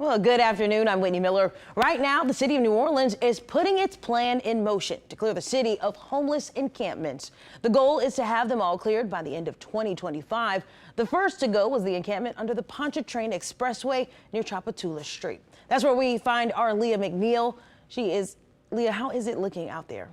Well, good afternoon. I'm Whitney Miller. Right now, the city of New Orleans is putting its plan in motion to clear the city of homeless encampments. The goal is to have them all cleared by the end of 2025. The first to go was the encampment under the Pontchartrain Expressway near Tchoupitoulas Street. That's where we find our Leah McNeil. Leah, how is it looking out there?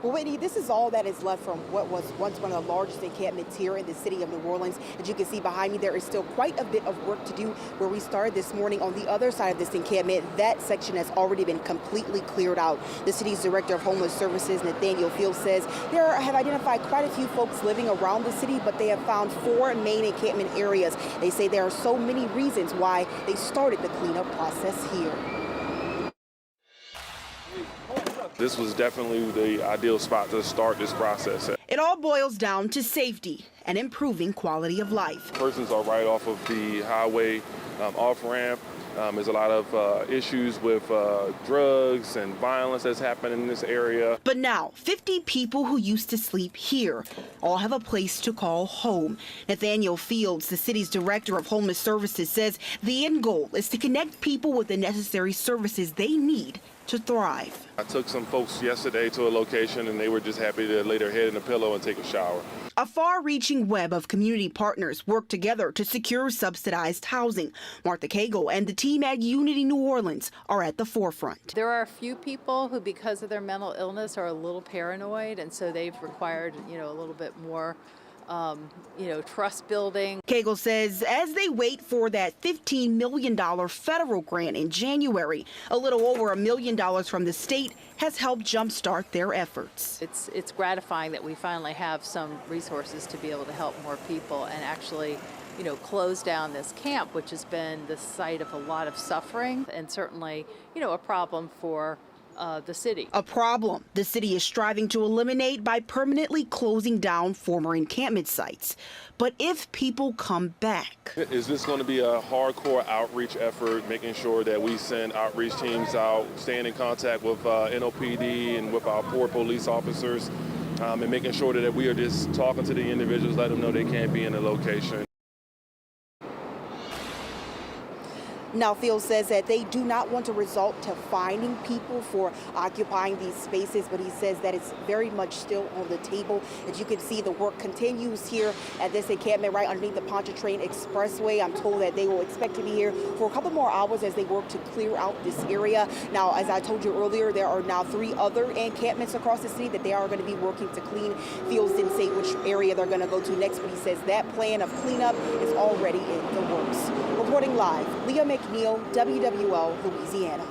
Well, Whitney, this is all that is left from what was once one of the largest encampments here in the city of New Orleans. As you can see behind me, there is still quite a bit of work to do. Where we started this morning on the other side of this encampment, that section has already been completely cleared out. The city's director of homeless services, Nathaniel Fields, says they have identified quite a few folks living around the city, but they have found 4 main encampment areas. They say there are so many reasons why they started the cleanup process here. This was definitely the ideal spot to start this process at. It all boils down to safety and improving quality of life. Persons are right off of the highway off-ramp. There's a lot of issues with drugs and violence that's happening in this area. But now, 50 people who used to sleep here all have a place to call home. Nathaniel Fields, the city's director of homeless services, says the end goal is to connect people with the necessary services they need to thrive. I took some folks yesterday to a location and they were just happy to lay their head in a pillow and take a shower. A far-reaching web of community partners work together to secure subsidized housing. Martha Cagle and the team at Unity New Orleans are at the forefront. There are a few people who, because of their mental illness, are a little paranoid, and so they've required, a little bit more trust building. Cagle says as they wait for that $15 million federal grant in January, a little over $1 million from the state has helped jumpstart their efforts. It's gratifying that we finally have some resources to be able to help more people and actually, close down this camp, which has been the site of a lot of suffering and certainly, a problem for the city. A problem the city is striving to eliminate by permanently closing down former encampment sites. But if people come back, Is this going to be a hardcore outreach effort, making sure that we send outreach teams out, staying in contact with NOPD and with our poor police officers, and making sure that we are just talking to the individuals, let them know they can't be in the location. Now, Fields says that they do not want to resort to fining people for occupying these spaces, but he says that it's very much still on the table. As you can see, the work continues here at this encampment right underneath the Pontchartrain Expressway. I'm told that they will expect to be here for a couple more hours as they work to clear out this area. Now, as I told you earlier, there are now 3 other encampments across the city that they are going to be working to clean. Fields didn't say which area they're going to go to next, but he says that plan of cleanup is already in the works. Reporting live, Leah McNeil, WWL, Louisiana.